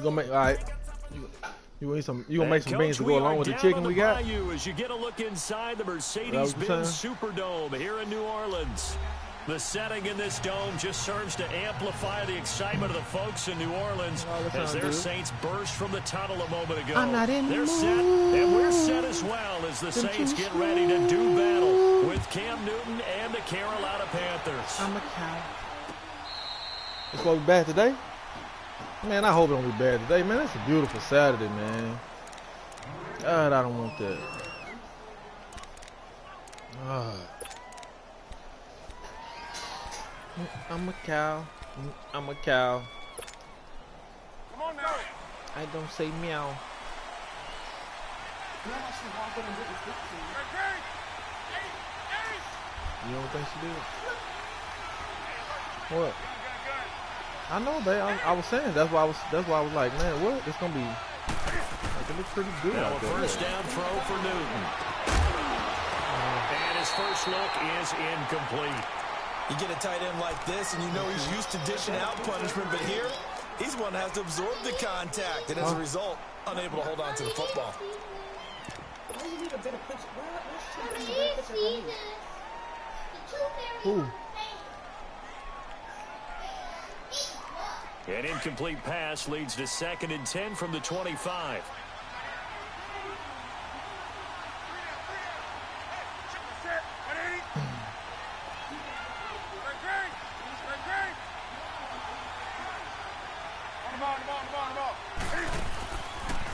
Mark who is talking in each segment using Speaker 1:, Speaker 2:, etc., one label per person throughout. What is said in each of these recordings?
Speaker 1: You gonna make all right? You gonna make some beans to go along with the chicken we got?
Speaker 2: As you get a look inside the Mercedes-Benz Superdome here in New Orleans. The setting in this dome just serves to amplify the excitement of the folks in New Orleans as their Saints burst from the tunnel a moment ago.
Speaker 1: I'm not in the
Speaker 2: They're
Speaker 1: mood.
Speaker 2: set, and we're set as well as the Saints get ready to do battle with Cam Newton and the Carolina Panthers.
Speaker 1: I'm a cow. It's supposed to be bad today? Man, I hope it don't be bad today, man. It's a beautiful Saturday, man. God, I don't want that. I'm a cow. I'm a cow.
Speaker 3: Come on now.
Speaker 1: I don't say meow. You don't think she did? What? I know, babe. I was saying that's why I was like, man, what? It's gonna be like it looks pretty good.
Speaker 2: Now a first down throw for Newton, and his first look is incomplete.
Speaker 4: You get a tight end like this, and you know he's used to dishing out punishment, but here he's one that has to absorb the contact, and as a result, unable to hold on to the football.
Speaker 1: Ooh.
Speaker 2: An incomplete pass leads to 2nd and 10 from the 25.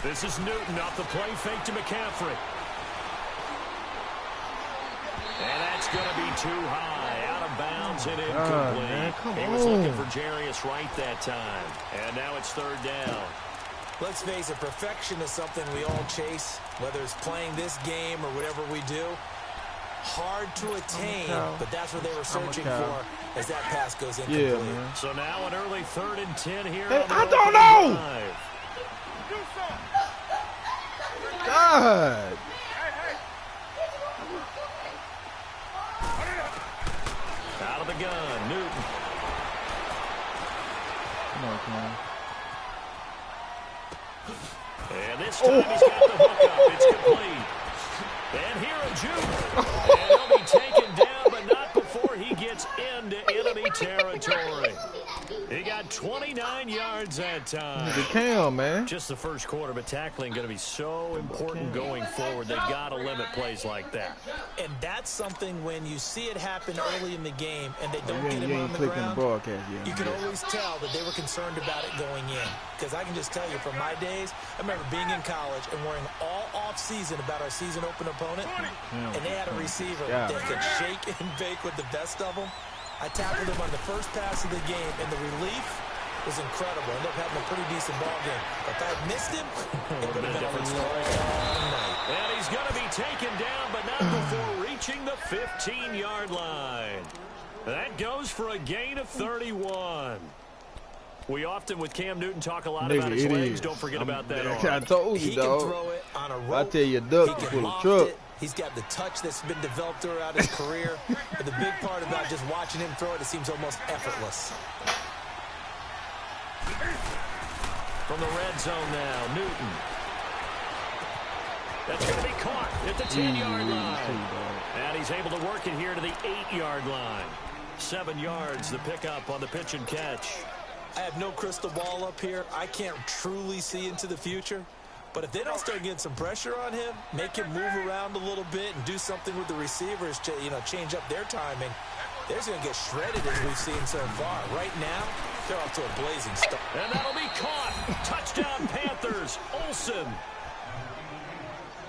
Speaker 2: This is Newton off the play fake to McCaffrey. And that's going to be too high. Out of bounds and incomplete.
Speaker 1: Man,
Speaker 2: he was looking for Jarius Wright that time. And now it's 3rd down.
Speaker 4: Let's face it, perfection is something we all chase, whether it's playing this game or whatever we do. Hard to attain, but that's what they were searching for as that pass goes incomplete.
Speaker 1: Yeah, man.
Speaker 2: So now an early 3rd and 10 here.
Speaker 1: Hey,
Speaker 2: on the
Speaker 1: I don't know!
Speaker 2: drive.
Speaker 1: God!
Speaker 2: Out of the gun, Newton.
Speaker 1: Come on, Cam.
Speaker 2: And this time he's got the hook up. It's complete. And here a juke. And he'll be taken down, but not before he gets into enemy territory. He got 29 yards that time.
Speaker 1: The Cam, man.
Speaker 2: Just the first quarter, but tackling going to be so important going forward. They've got to limit plays like that.
Speaker 4: And that's something when you see it happen early in the game and they don't get him on the ground, you can always tell that they were concerned about it going in. Because I can just tell you from my days, I remember being in college and worrying all off-season about our season open opponent, and they had a receiver that could shake and bake with the best of them. I tackled him on the first pass of the game, and the relief was incredible. Ended up having a pretty decent ball game. If I missed him, it would have been a long night.
Speaker 2: And he's going to be taken down, but not before reaching the 15-yard line. That goes for a gain of 31. We often, with Cam Newton, talk a lot about his legs. Don't forget about that arm.
Speaker 1: I told you,
Speaker 4: he
Speaker 1: dog.
Speaker 4: can throw it on a rope.
Speaker 1: I tell you, duck full of truck.
Speaker 4: He's got the touch that's been developed throughout his career. But the big part about just watching him throw it, it seems almost effortless.
Speaker 2: From the red zone now, Newton. That's going to be caught at the 10-yard line. And he's able to work it here to the 8-yard line. 7 yards, the pickup on the pitch and catch.
Speaker 4: I have no crystal ball up here. I can't truly see into the future. But if they don't start getting some pressure on him, make him move around a little bit and do something with the receivers to, change up their timing, they're going to get shredded as we've seen so far. Right now, they're off to a blazing start.
Speaker 2: And that'll be caught. Touchdown Panthers. Olsen.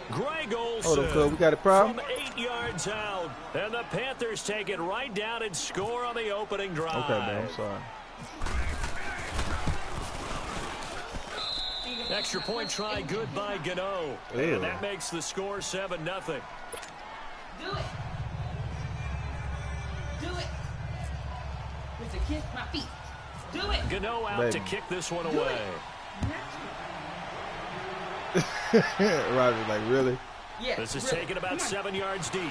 Speaker 2: Greg Olsen.
Speaker 1: Hold on, we got a problem?
Speaker 2: From 8 yards out. And the Panthers take it right down and score on the opening drive.
Speaker 1: Okay, man, I'm sorry.
Speaker 2: Extra point try good by Gano. And that makes the score 7-0.
Speaker 5: Do it. Do it. Mr. Kiss my feet. Do it.
Speaker 2: Gano out to kick this one away.
Speaker 1: Roger's like, really?
Speaker 5: Yes,
Speaker 2: this is taken about 7 yards deep.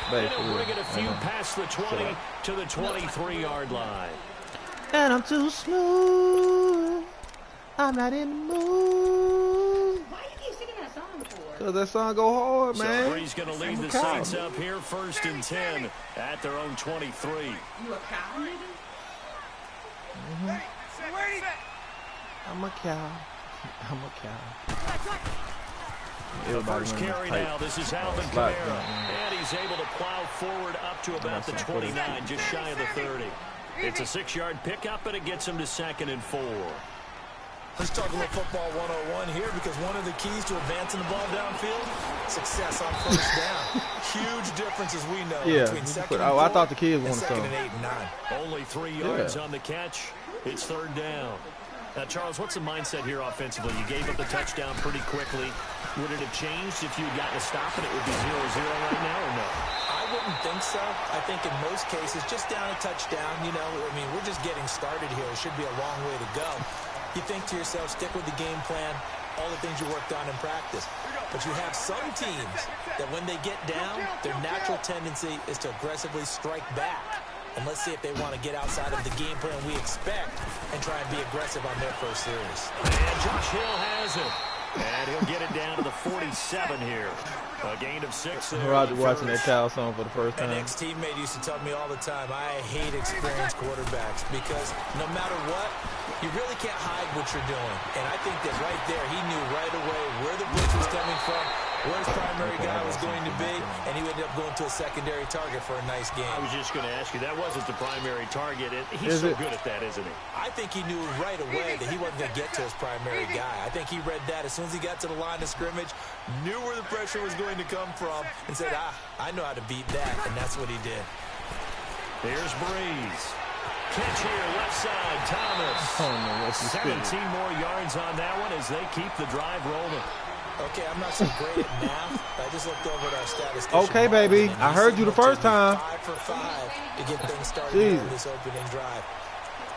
Speaker 1: Babe,
Speaker 2: and he'll bring it a few past the 20 to the 23-yard line.
Speaker 1: And I'm too smooth. I'm not in the mood.
Speaker 5: Why you keep singing that song for?
Speaker 1: Cause that song go hard, man.
Speaker 2: So Brees going to lead the Saints up here 1st and 10 at their own 23.
Speaker 5: You a cow, nigga?
Speaker 1: I'm a cow. I'm a cow.
Speaker 2: The first carry now. This is Alvin Kamara. And he's able to plow forward up to about the 29, just shy of the 30. It's a 6-yard pickup, but it gets him to 2nd and 4.
Speaker 4: Let's talk a little football 101 here, because one of the keys to advancing the ball downfield, success on first down. Huge difference, as we know, between 2nd and 4
Speaker 1: I thought the kids wanted
Speaker 4: 2nd and 8 and 9.
Speaker 2: Only 3 yards on the catch. It's 3rd down. Now, Charles, what's the mindset here offensively? You gave up the touchdown pretty quickly. Would it have changed if you had gotten a stop and it would be 0-0 right now, or no?
Speaker 4: I wouldn't think so. I think in most cases, just down a touchdown, you know, I mean, we're just getting started here. It should be a long way to go. You think to yourself, stick with the game plan, all the things you worked on in practice. But you have some teams that when they get down, their natural tendency is to aggressively strike back. And let's see if they want to get outside of the game plan we expect and try and be aggressive on their first series.
Speaker 2: And Josh Hill has it. And he'll get it down to the 47 here. A gain of 6 there.
Speaker 1: Roger watching that Cal song for the first time.
Speaker 4: An ex-teammate used to tell me all the time, I hate experienced quarterbacks because no matter what, you really can't hide what you're doing. And I think that right there, he knew right away where the blitz was coming from, where his primary guy was going to be, and he ended up going to a secondary target for a nice game.
Speaker 2: I was just going to ask you, that wasn't the primary target. He's so good at that, isn't he?
Speaker 4: I think he knew right away that he wasn't going to get to his primary guy. I think he read that as soon as he got to the line of scrimmage, knew where the pressure was going to come from, and said, I know how to beat that, and that's what he did.
Speaker 2: Here's Brees. Catch here, left side, Thomas. 17 more yards on that one as they keep the drive rolling.
Speaker 4: Okay, I'm not so great at math, but I just looked over at our statistician.
Speaker 1: Okay, baby. I heard you the first time.
Speaker 4: 5 for 5 to get things started on this opening drive.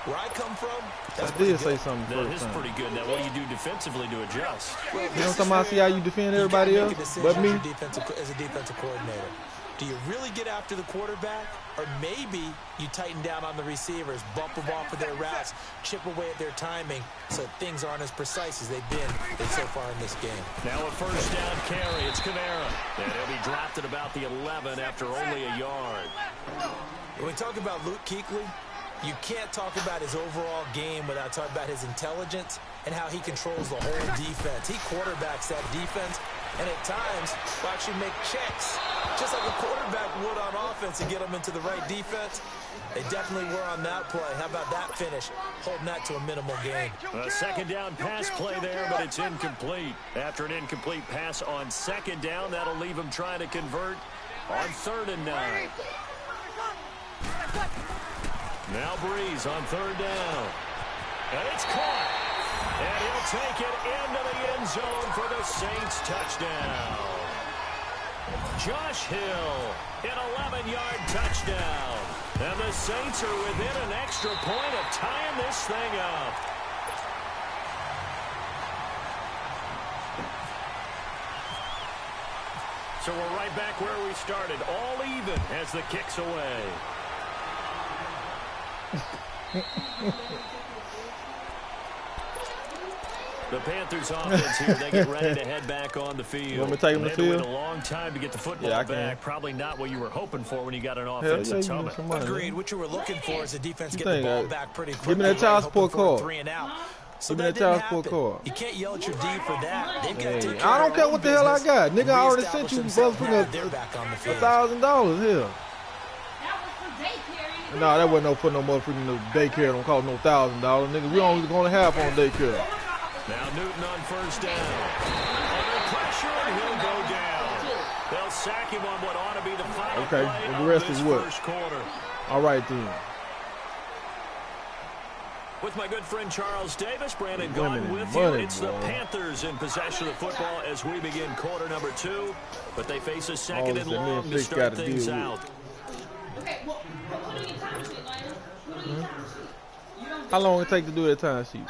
Speaker 4: Where I come from, that's
Speaker 1: I did say something
Speaker 2: that
Speaker 1: first
Speaker 2: is
Speaker 1: time.
Speaker 2: pretty good. Now, what do you do defensively to adjust?
Speaker 4: Well,
Speaker 1: You know what I'm talking about? See how you defend everybody else? But me?
Speaker 4: As a defensive coordinator. Do you really get after the quarterback? Or maybe you tighten down on the receivers, bump them off of their routes, chip away at their timing so things aren't as precise as they've been so far in this game.
Speaker 2: Now a first down carry. It's Kamara. And he'll be dropped at about the 11 after only a yard.
Speaker 4: When we talk about Luke Kuechly, you can't talk about his overall game without talking about his intelligence and how he controls the whole defense. He quarterbacks that defense, and at times will actually make checks, just like a quarterback would on offense to get them into the right defense. They definitely were on that play. How about that finish, holding that to a minimal gain?
Speaker 2: A second down pass play there, but it's incomplete. After an incomplete pass on second down, that'll leave him trying to convert on 3rd and 9. Now Brees on 3rd down. And it's caught. And he'll take it into the end zone for the Saints touchdown. Josh Hill, an 11-yard touchdown. And the Saints are within an extra point of tying this thing up. So we're right back where we started, all even as the kick's away. The Panthers offense here, they get ready to head back on the field.
Speaker 1: You want me to take them to the field?
Speaker 2: Wait a long time to get the football back. Probably not what you were hoping for when you got an offense that's humming.
Speaker 4: Agreed. What you were looking for is a defense getting the ball back pretty quickly.
Speaker 1: Give me that child support call.
Speaker 4: 3 and out. So
Speaker 1: Give me that child support call.
Speaker 4: You can't yell at your D for that. They've got to take care
Speaker 1: I don't
Speaker 4: of
Speaker 1: care
Speaker 4: their
Speaker 1: what the
Speaker 4: own
Speaker 1: hell I
Speaker 4: business
Speaker 1: got. Nigga,
Speaker 4: and
Speaker 1: I already
Speaker 4: reestablish
Speaker 1: sent you
Speaker 4: themselves
Speaker 1: brother
Speaker 4: now
Speaker 1: for
Speaker 4: they're back on the field.
Speaker 1: $1,000 here.
Speaker 5: That was for daycare.
Speaker 1: No, that wasn't no for no motherfucking daycare. Don't cost no $1,000, nigga. We only going to have on daycare.
Speaker 2: Now Newton on first down. Under pressure, and he'll go down. They'll sack him on what ought to be the final play
Speaker 1: and the rest
Speaker 2: of this
Speaker 1: is what?
Speaker 2: first quarter.
Speaker 1: All right, then.
Speaker 2: With my good friend Charles Davis, Brandon Gaudin with you. It's the Panthers in possession of the football as we begin quarter number 2. But they face a 2nd and long to start things out.
Speaker 5: Okay, well, put on your time sheet, Lance. Put on your time sheet.
Speaker 1: How long it take to do that time sheet?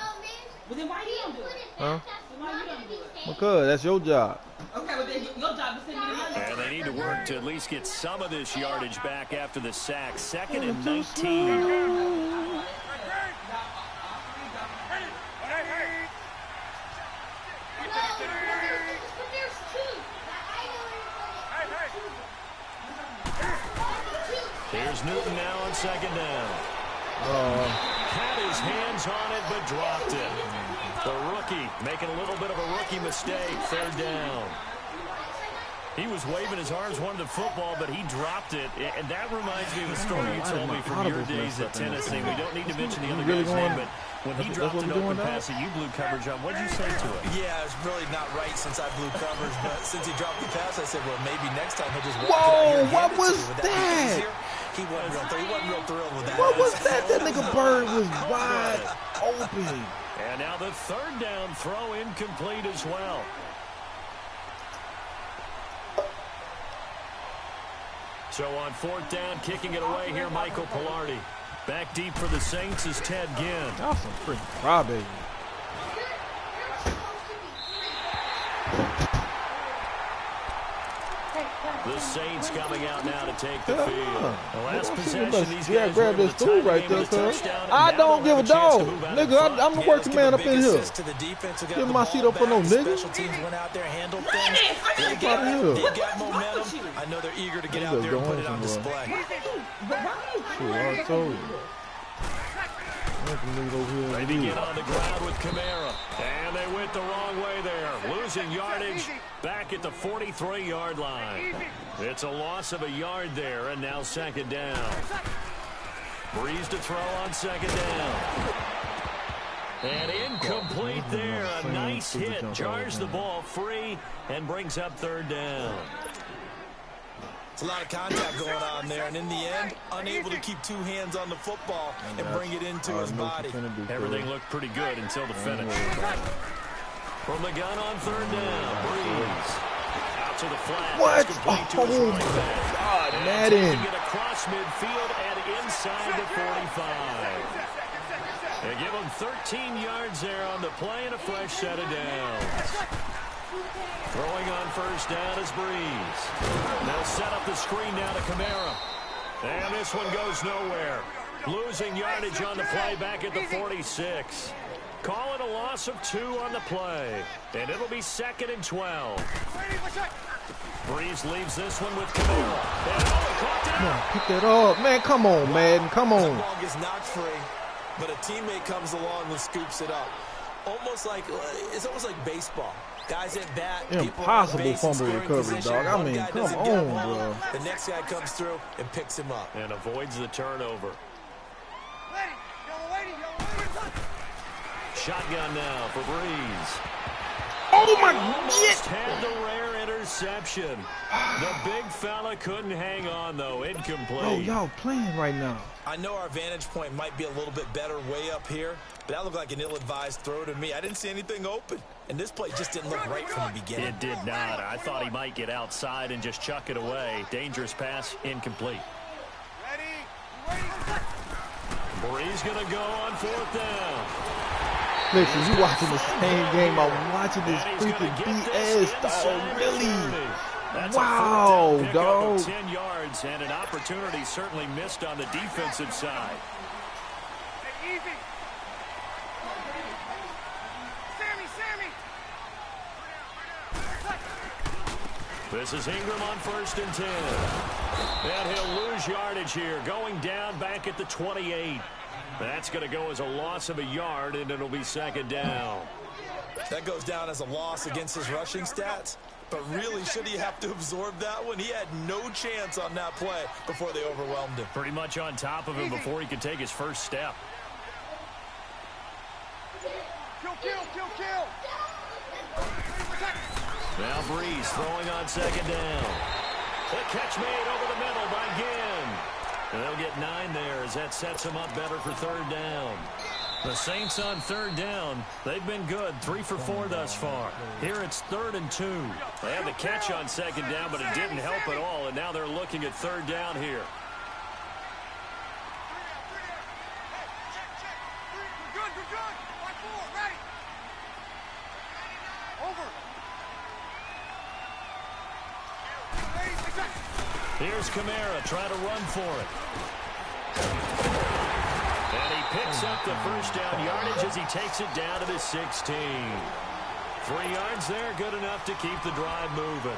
Speaker 5: Well, then why you don't do it?
Speaker 1: Huh?
Speaker 5: Then why you don't do it?
Speaker 1: Because that's your job.
Speaker 5: Okay, well, then your job is sending me the money.
Speaker 2: And they need to work to at least get some of this yardage back after the sack. 2nd and 19. Here's Newton now on second down. Had his hands on it, but dropped it. The rookie making a little bit of a rookie mistake. Third down. He was waving his arms, wanted the football, but he dropped it. And that reminds me of a story you told me from your days at Tennessee. We don't need to mention the other guy's name, but when he dropped an open pass that you blew coverage on, what did you say to him?
Speaker 4: Yeah, it's really not right since I blew coverage, but since he dropped the pass, I said, well, maybe next time he'll just walk
Speaker 1: Whoa, what was that?
Speaker 4: He wasn't real thrilled with that.
Speaker 1: What was that? That nigga Bird was wide open.
Speaker 2: And now the third down throw incomplete as well. So on fourth down, kicking it away here, Michael Palardy. Back deep for the Saints is Ted Ginn.
Speaker 1: That's some freaking crybaby.
Speaker 2: The Saints coming out now to take the field. The last possession, these
Speaker 1: guys grab this stool right there, cuz. I don't give a dog. Nigga, I'm the working man up in here. Give my seat up for no nigga.
Speaker 4: Special teams went out there, handled things. They got momentum. I know they're eager to get out there and put it on display.
Speaker 1: I told you.
Speaker 2: They begin on the ground with Kamara. And they went the wrong way there. Losing yardage back at the 43-yard line. It's a loss of a yard there, and now second down. Breeze to throw on second down. And incomplete there. A nice hit. Jars the ball free and brings up third down.
Speaker 4: It's a lot of contact going on there, and in the end, unable to keep two hands on the football and bring it into his body.
Speaker 2: Everything looked pretty good until the finish. From the gun on third down, Breeze. Out to the flat.
Speaker 1: What?
Speaker 2: Oh, my
Speaker 1: God, Madden.
Speaker 2: Get across midfield and inside the 45. They give him 13 yards there on the play and a fresh set of downs. Throwing on first down is Breeze. They'll set up the screen now to Kamara. And this one goes nowhere. Losing yardage on the play back at the 46. Call it a loss of 2 on the play. And it'll be 2nd and 12. Breeze leaves this one with Kamara.
Speaker 1: Come on, pick that up. Man, come on, Madden. Come on.
Speaker 4: The ball gets knocked free, but a teammate comes along and scoops it up. It's almost like baseball. Guys at bat,
Speaker 1: impossible fumble recovery, dog. I mean, come on, bro.
Speaker 4: The next guy comes through and picks him up.
Speaker 2: And avoids the turnover. Shotgun now for Breeze.
Speaker 1: Oh, my
Speaker 2: Almost had the rare interception. The big fella couldn't hang on, though. Incomplete.
Speaker 1: Oh, y'all playing right now.
Speaker 4: I know our vantage point might be a little bit better way up here, but that looked like an ill-advised throw to me. I didn't see anything open, and this play just didn't look right from the beginning.
Speaker 2: It did not. I thought he might get outside and just chuck it away. Dangerous pass, incomplete. Breeze going to go on fourth down.
Speaker 1: Listen, you watching the same game. I'm watching this freaking BS, dog. Really?
Speaker 2: That's
Speaker 1: wow, dog.
Speaker 2: 10 yards and an opportunity certainly missed on the defensive side.
Speaker 3: Hey, easy. Sammy.
Speaker 2: This is Ingram on 1st and 10. And he'll lose yardage here. Going down back at the 28. That's going to go as a loss of a yard, and it'll be 2nd down.
Speaker 4: That goes down as a loss against his rushing stats. But really, should he have to absorb that one? He had no chance on that play before they overwhelmed him.
Speaker 2: Pretty much on top of him before he could take his first step.
Speaker 3: Kill.
Speaker 2: Now Breeze throwing on 2nd down. The catch made over the middle by Ginn. And they'll get 9 there as that sets him up better for 3rd down. The Saints on 3rd down. They've been good, 3 for 4 thus far. Here it's 3rd and 2. They had the catch on 2nd down, but it didn't help at all, and now they're looking at 3rd down here.
Speaker 3: We're good. Watch 4, ready. Over.
Speaker 2: Here's Kamara trying to run for it. And he picks up the first down yardage as he takes it down to the 16. 3 yards there, good enough to keep the drive moving.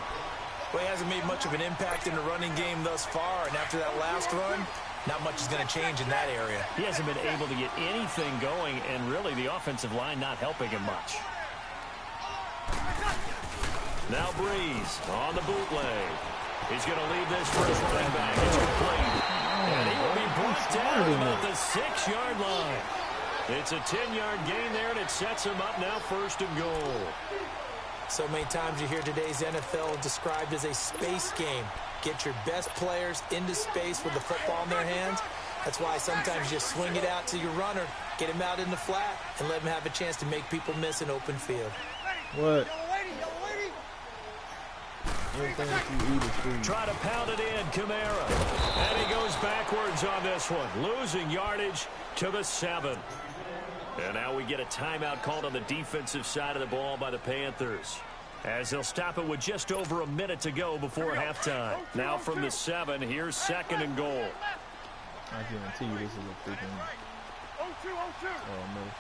Speaker 4: Well, he hasn't made much of an impact in the running game thus far, and after that last run, not much is going to change in that area.
Speaker 2: He hasn't been able to get anything going, and really the offensive line not helping him much. Now Breeze on the bootleg. He's going to lead this first running back. It's complete. And he will be brought down about the 6-yard line. It's a 10-yard gain there, and it sets him up now 1st and goal.
Speaker 4: So many times you hear today's NFL described as a space game. Get your best players into space with the football in their hands. That's why sometimes you swing it out to your runner, get him out in the flat, and let him have a chance to make people miss an open field.
Speaker 1: What? Everything that you eat is food.
Speaker 2: Try to pound it in, Kamara. And he goes backwards on this one, losing yardage to the 7. And now we get a timeout called on the defensive side of the ball by the Panthers, as they'll stop it with just over a minute to go before halftime. Now from the 7, here's 2nd and goal.
Speaker 1: I guarantee you this is a freaking...
Speaker 3: 0-2, 0-2.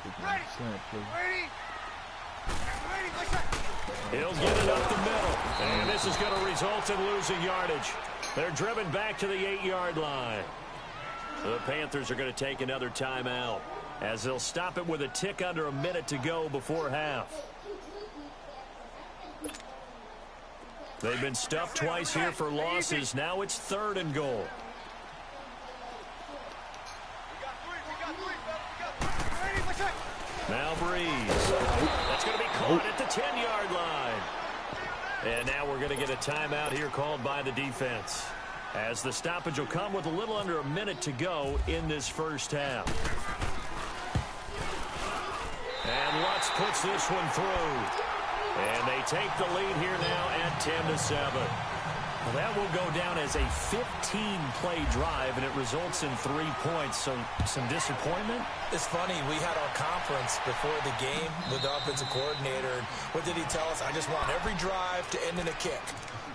Speaker 1: freaking slant play.
Speaker 2: He'll get it up the middle, and this is going to result in losing yardage. They're driven back to the 8-yard line. The Panthers are going to take another timeout, as they'll stop it with a tick under a minute to go before half. They've been stuffed twice here for losses. Now it's 3rd and goal. Now Breeze. That's going to be caught at the 10-yard line. And now we're going to get a timeout here called by the defense, as the stoppage will come with a little under a minute to go in this first half. And Lutz puts this one through. And they take the lead here now at 10-7. Well, that will go down as a 15-play drive, and it results in 3 points. So some disappointment.
Speaker 4: It's funny, we had our conference before the game with the offensive coordinator, and what did he tell us? I just want every drive to end in a kick,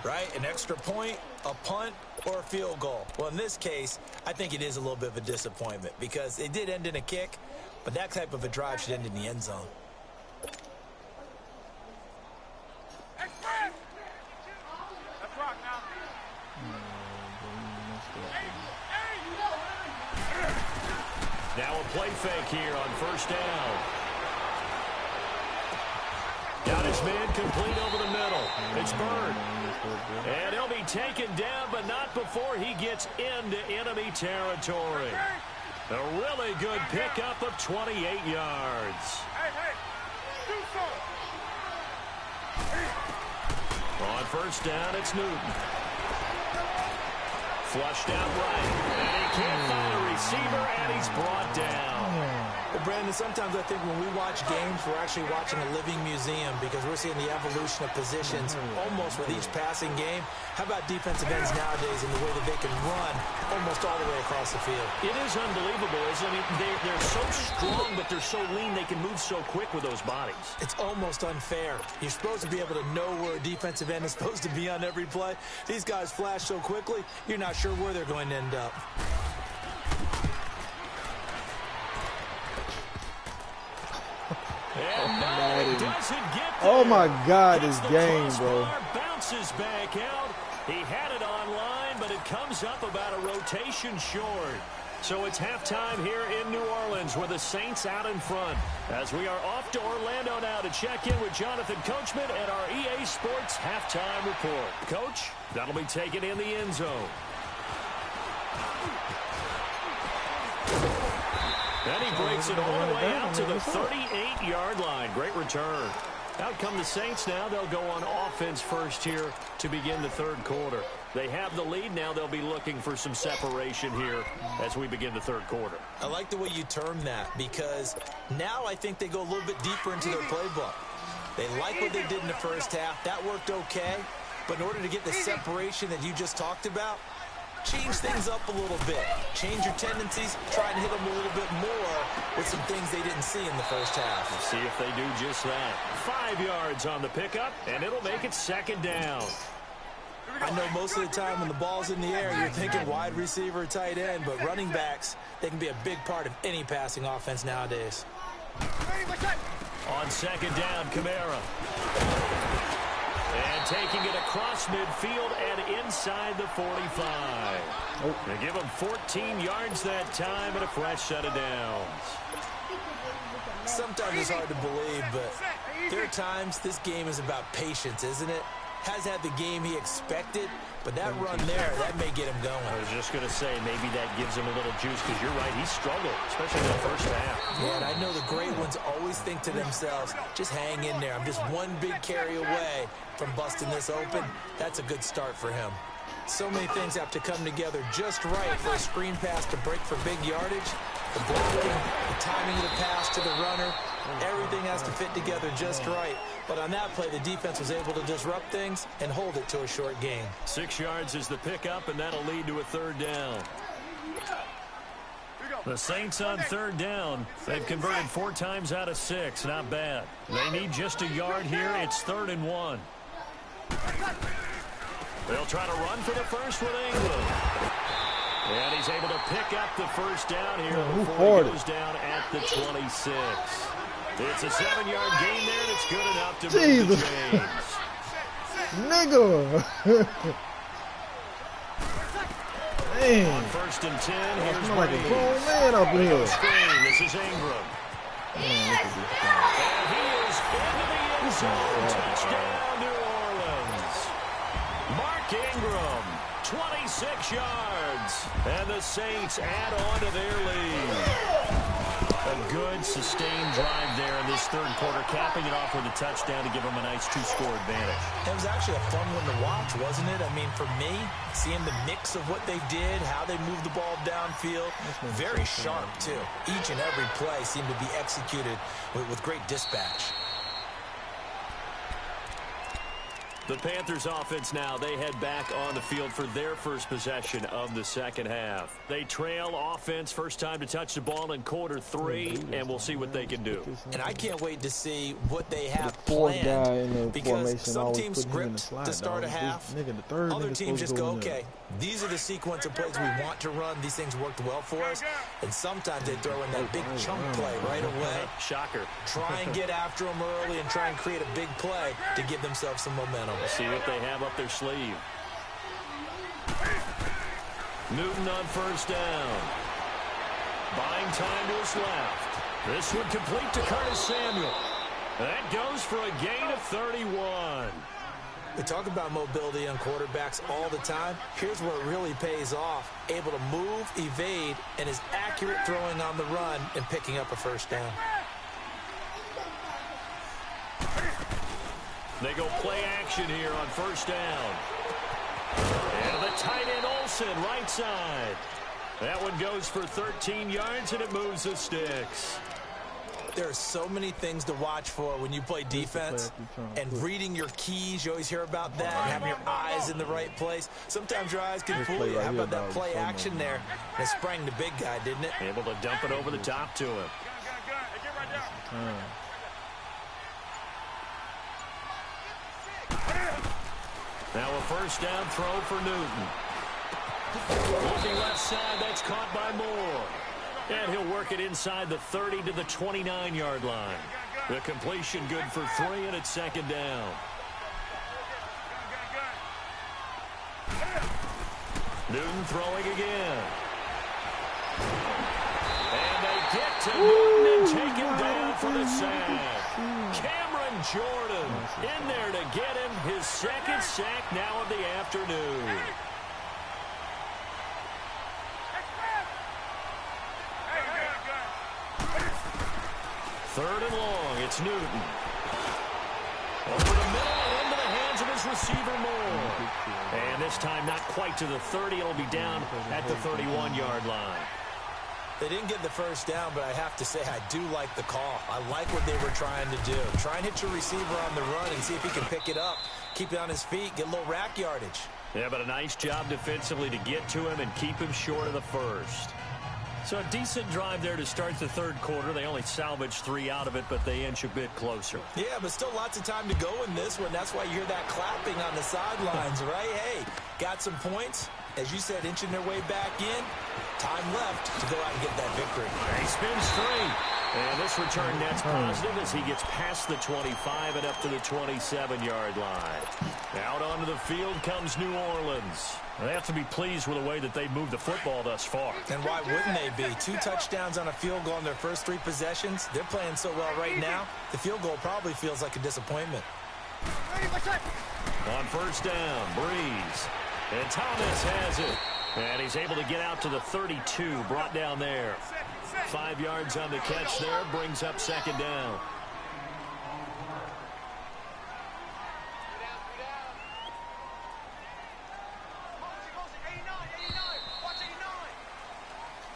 Speaker 4: right? An extra point, a punt, or a field goal. Well, in this case, I think it is a little bit of a disappointment, because it did end in a kick, but that type of a drive should end in the end zone.
Speaker 2: Now a play fake here on 1st down. Got his man complete over the middle. It's Bird. And he'll be taken down, but not before he gets into enemy territory. A really good pickup of 28 yards. On 1st down, it's Newton. Flushed out right, and he can't find a receiver, and he's brought down.
Speaker 4: Well, Brandon, sometimes I think when we watch games, we're actually watching a living museum, because we're seeing the evolution of positions almost with each passing game. How about defensive ends nowadays and the way that they can run almost all the way across the field?
Speaker 2: It is unbelievable, isn't it? I mean, they're so strong, but they're so lean, they can move so quick with those bodies.
Speaker 4: It's almost unfair. You're supposed to be able to know where a defensive end is supposed to be on every play. These guys flash so quickly, you're not sure where they're going to end up.
Speaker 2: And doesn't get there.
Speaker 1: Oh my God, this game, bro.
Speaker 2: Bounces back out. He had it online, but it comes up about a rotation short. So it's halftime here in New Orleans with the Saints out in front, as we are off to Orlando now to check in with Jonathan Coachman at our EA Sports Halftime Report. Coach, that'll be taken in the end zone. Then he breaks it all the way out to the 38-yard line. Great return. Out come the Saints now. They'll go on offense first here to begin the 3rd quarter. They have the lead. Now they'll be looking for some separation here as we begin the 3rd quarter.
Speaker 4: I like the way you term that, because now I think they go a little bit deeper into their playbook. They like what they did in the first half. That worked okay. But in order to get the separation that you just talked about, change things up a little bit. Change your tendencies. Try and hit them a little bit more with some things they didn't see in the first half.
Speaker 2: We'll see if they do just that. 5 yards on the pickup, and it'll make it 2nd down.
Speaker 4: I know most of the time when the ball's in the air, you're thinking wide receiver, tight end, but running backs, they can be a big part of any passing offense nowadays.
Speaker 2: On second down, Kamara. And taking it across midfield and inside the 45. They give him 14 yards that time and a fresh set of downs.
Speaker 4: Sometimes it's hard to believe, but there are times this game is about patience, isn't it? Has had the game he expected, but that run there, that may get him going.
Speaker 2: I was just going to say, maybe that gives him a little juice, because you're right, he struggled, especially in the first half.
Speaker 4: Yeah, and I know the great ones always think to themselves, just hang in there. I'm just one big carry away from busting this open. That's a good start for him. So many things have to come together just right for a screen pass to break for big yardage. The blocking, the timing of the pass to the runner, everything has to fit together just right. But on that play, the defense was able to disrupt things and hold it to a short gain.
Speaker 2: 6 yards is the pickup, and that'll lead to a third down. The Saints on third down. They've converted 4 times out of 6. Not bad. They need just a yard here. It's 3rd and 1. They'll try to run for the first with Ingram. And he's able to pick up the first down here before he goes down at the 26. It's a 7-yard gain there, and it's good enough to move the chains.
Speaker 1: Nigga. Man.
Speaker 2: On 1st and 10, here's
Speaker 1: like a grown man up here.
Speaker 2: Screen. This is Ingram. And he is into the end zone. Touchdown, New Orleans. Mark Ingram, 26 yards. And the Saints add on to their lead. A good, sustained drive there in this third quarter, capping it off with a touchdown to give them a nice 2-score advantage.
Speaker 4: It was actually a fun one to watch, wasn't it? I mean, for me, seeing the mix of what they did, how they moved the ball downfield, very sharp, too. Each and every play seemed to be executed with great dispatch.
Speaker 2: The Panthers offense now, they head back on the field for their first possession of the second half. They trail offense, first time to touch the ball in quarter 3, and we'll see what they can do.
Speaker 4: And I can't wait to see what they have planned, because some teams script to start a half, other teams just go, okay, these are the sequence of plays we want to run. These things worked well for us, and sometimes they throw in that big chunk play right away.
Speaker 2: Shocker.
Speaker 4: Try and get after them early and try and create a big play to give themselves some momentum.
Speaker 2: We'll see what they have up their sleeve. Newton on first down. Buying time to his left. This one complete to Curtis Samuel. That goes for a gain of 31.
Speaker 4: We talk about mobility on quarterbacks all the time. Here's where it really pays off. Able to move, evade, and is accurate throwing on the run and picking up a first down.
Speaker 2: They go play action here on first down. And the tight end Olsen, right side. That one goes for 13 yards, and it moves the sticks.
Speaker 4: There are so many things to watch for when you play defense, and reading your keys, you always hear about that, and having your eyes in the right place. Sometimes your eyes can fool you. How about that play action there? And it sprang the big guy, didn't it?
Speaker 2: Able to dump it over the top to him. Now a first down throw for Newton. Looking left side, that's caught by Moore. And he'll work it inside the 30 to the 29-yard line. The completion good for 3, and it's second down. Newton throwing again. And they get to Newton and take him down for the sack. Cameron Jordan in there to get him his second sack now of the afternoon. Third and long, it's Newton. Over the middle and into the hands of his receiver Moore. And this time not quite to the 30. It'll be down at the 31-yard line.
Speaker 4: They didn't get the first down, but I have to say I do like the call. I like what they were trying to do. Try and hit your receiver on the run and see if he can pick it up. Keep it on his feet, get a little rack yardage.
Speaker 2: Yeah, but a nice job defensively to get to him and keep him short of the first. So a decent drive there to start the third quarter. They only salvaged 3 out of it, but they inch a bit closer.
Speaker 4: Yeah, but still lots of time to go in this one. That's why you hear that clapping on the sidelines, right? Hey, got some points. As you said, inching their way back in. Time left to go out and get that victory.
Speaker 2: He spins 3. And this return net's positive as he gets past the 25 and up to the 27-yard line. Out onto the field comes New Orleans. They have to be pleased with the way that they've moved the football thus far.
Speaker 4: And why wouldn't they be? 2 touchdowns on a field goal in their first 3 possessions. They're playing so well right now, the field goal probably feels like a disappointment.
Speaker 2: On first down, Breeze. And Thomas has it. And he's able to get out to the 32, brought down there. 5 yards on the catch there, brings up second down.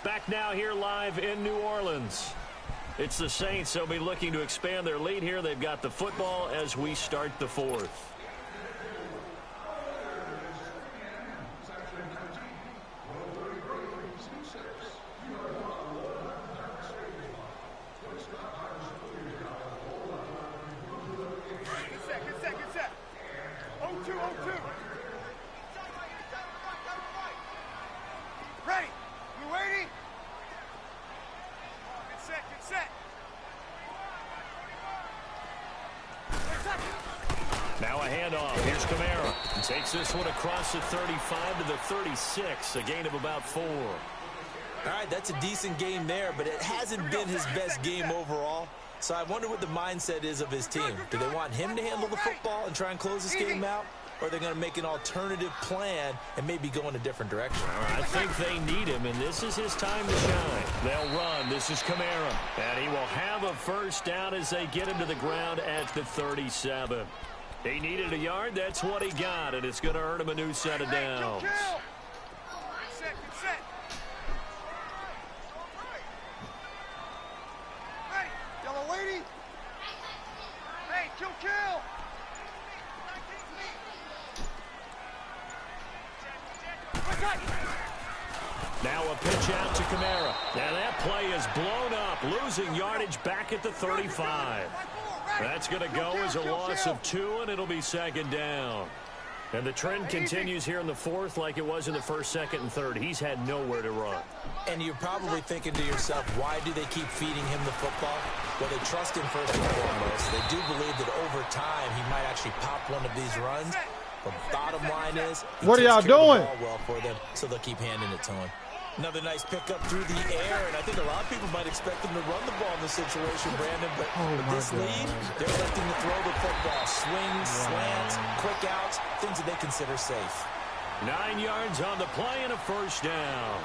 Speaker 2: Back now here live in New Orleans. It's the Saints. They'll be looking to expand their lead here. They've got the football as we start the 4th. Now a handoff. Here's Kamara. He takes this one across the 35 to the 36. A gain of about 4.
Speaker 4: All right, that's a decent game there, but it hasn't been his best game overall. So I wonder what the mindset is of his team. Do they want him to handle the football and try and close this game out? Or are they going to make an alternative plan and maybe go in a different direction?
Speaker 2: I think they need him, and this is his time to shine. They'll run. This is Kamara. And he will have a first down as they get him to the ground at the 37. He needed a yard. That's what he got, and it's going to earn him a new set of downs. Now a pitch out to Kamara. Now that play is blown up, losing yardage back at the 35. That's going to go as a loss of 2, and it'll be second down. And the trend continues here in the 4th like it was in the 1st, 2nd, and 3rd. He's had nowhere to run.
Speaker 4: And you're probably thinking to yourself, why do they keep feeding him the football? Well, they trust him first and foremost. They do believe that over time he might actually pop one of these runs. But bottom line is,
Speaker 1: what are y'all doing?
Speaker 4: Well for them, so they'll keep handing it to him. Another nice pickup through the air, and I think a lot of people might expect him to run the ball in this situation, Brandon. But with this lead, they're electing to throw the football. Swings, slants, quick outs, things that they consider safe.
Speaker 2: 9 yards on the play and a first down.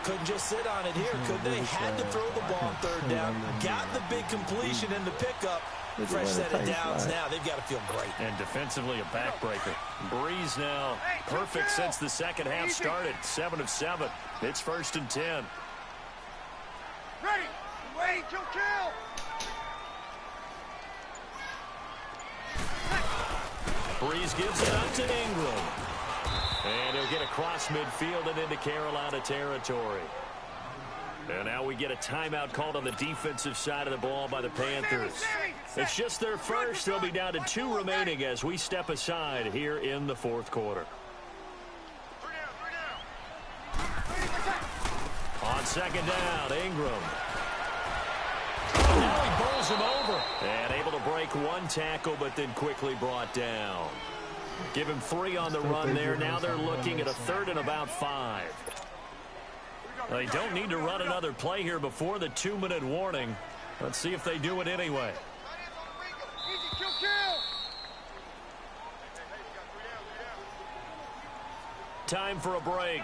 Speaker 4: Couldn't just sit on it here, could they? Had to throw the ball on 3rd down. Got the big completion in the pickup. Fresh set of downs now. They've got to feel great.
Speaker 2: And defensively, a backbreaker. Breeze now perfect since the second half started. 7 of 7. It's 1st and 10.
Speaker 3: Ready. Wait. Kill.
Speaker 2: Breeze gives it up to Ingram. And he'll get across midfield and into Carolina territory. And now we get a timeout called on the defensive side of the ball by the Panthers. It's just their first. They'll be down to 2 remaining as we step aside here in the 4th quarter. On second down, Ingram. Now he bowls him over. And able to break 1 tackle, but then quickly brought down. Give him 3 on the run there. Now they're looking at a 3rd and about 5. They don't need to run another play here before the 2-minute warning. Let's see if they do it anyway. Time for a break.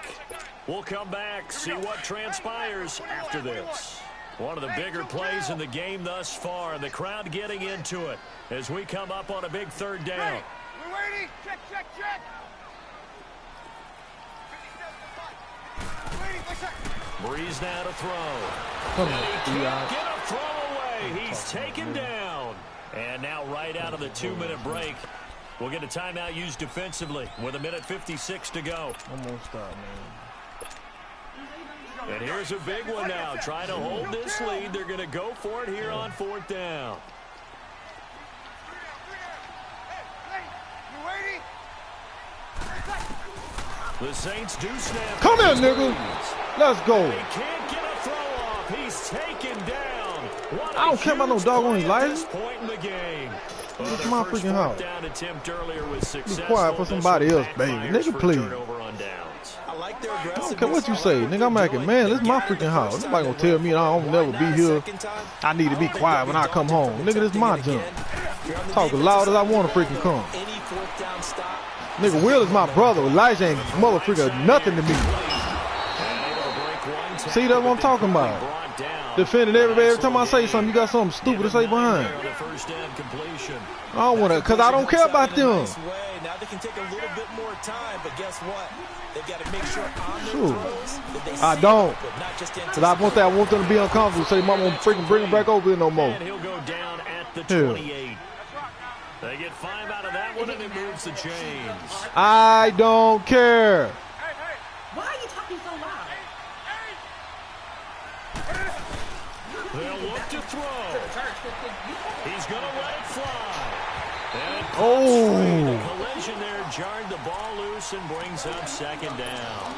Speaker 2: We'll come back, see what transpires after this. One of the bigger plays in the game thus far, and the crowd getting into it as we come up on a big 3rd down.
Speaker 3: We're waiting. Check.
Speaker 2: Breeze now to throw. And he can't get a throw away. He's taken down. And now right out of the 2-minute break, we'll get a timeout used defensively with 1:56 to go.
Speaker 1: Almost stop, man.
Speaker 2: And here's a big one now. Trying to hold this lead. They're going to go for it here on 4th down. The Saints do snap.
Speaker 1: Come here, nigga. Let's go.
Speaker 2: He can't get a throw off. He's taken down. down.
Speaker 1: I don't care about no doggone Elijah.
Speaker 2: Point in the game.
Speaker 1: It's my freaking house.
Speaker 2: Down attempt earlier was
Speaker 1: Be quiet for somebody else, baby. Nigga, please.
Speaker 4: I like their
Speaker 1: I don't care what you say. Nigga, I'm acting, man, this is my freaking house. Nobody gonna tell me I don't never be here. I need to be quiet when I come home. Nigga, this is my junk. Talk as loud as I want to freaking come. Nigga, Will is my brother. Elijah ain't motherfucker nothing to me. See, that's what I'm talking about. Defending everybody. Every time I say something, you got something stupid to say behind. I don't want to, because I don't care about them.
Speaker 4: Now they can take a little bit more time, but guess what? They've got to make sure on their throws that they
Speaker 1: I don't. Because I want them to be uncomfortable. Say, Mom won't freaking bring them back over here no more.
Speaker 2: And he'll go down at the 28. They get 5 out of that one, and it moves the chains.
Speaker 1: I don't care.
Speaker 5: Why are you talking so loud?
Speaker 2: They'll look to throw. He's going to let it fly. And
Speaker 1: oh.
Speaker 2: The collision there jarred the ball loose and brings up second down.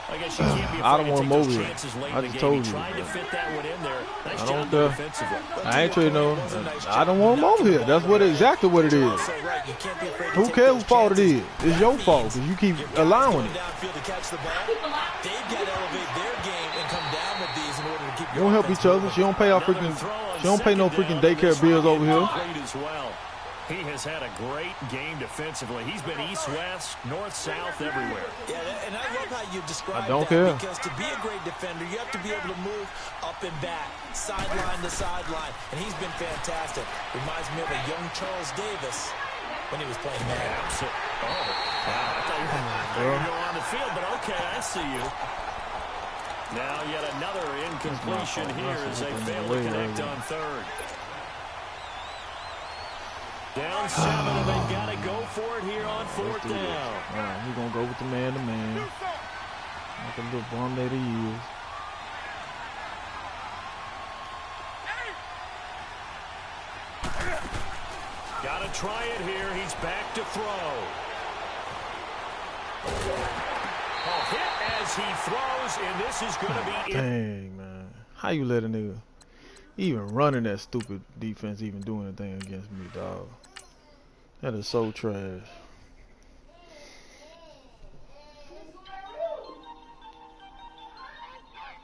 Speaker 2: I guess you can't be
Speaker 1: I don't want him over
Speaker 2: here.
Speaker 1: I just told you.
Speaker 2: Tried to fit that one in there. Nice
Speaker 1: I don't
Speaker 2: job
Speaker 1: care. I ain't trading no. I don't want him over here. That's what exactly what it is. Who cares whose fault it is? It's your fault because you keep allowing it. We don't help each other. She don't pay our freaking. She don't pay no freaking daycare bills over here.
Speaker 2: He has had a great game defensively. He's been east-west, north-south, everywhere.
Speaker 4: Yeah, and I love how you describe
Speaker 1: that because
Speaker 4: to be a great defender, you have to be able to move up and back, sideline to sideline, and he's been fantastic. Reminds me of a young Charles Davis when he was playing man.
Speaker 2: Absolutely. Oh, wow. I thought you were going to go on the field, but okay, I see you. Now yet another incompletion here as they fail to connect on third. Down 7, and they've got to go for it here on 4th down.
Speaker 1: All right, we're going to go with the man-to-man. Like a little bum that he is.
Speaker 2: Got to try it here. He's back to throw. Hit as he throws, and this is going to be it.
Speaker 1: Dang, man. How you let a nigga even running that stupid defense even do anything against me, dog? That is so trash.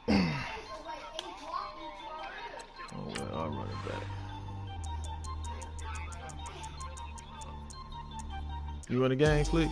Speaker 1: Oh, well, I'll run it back. You in the game, please?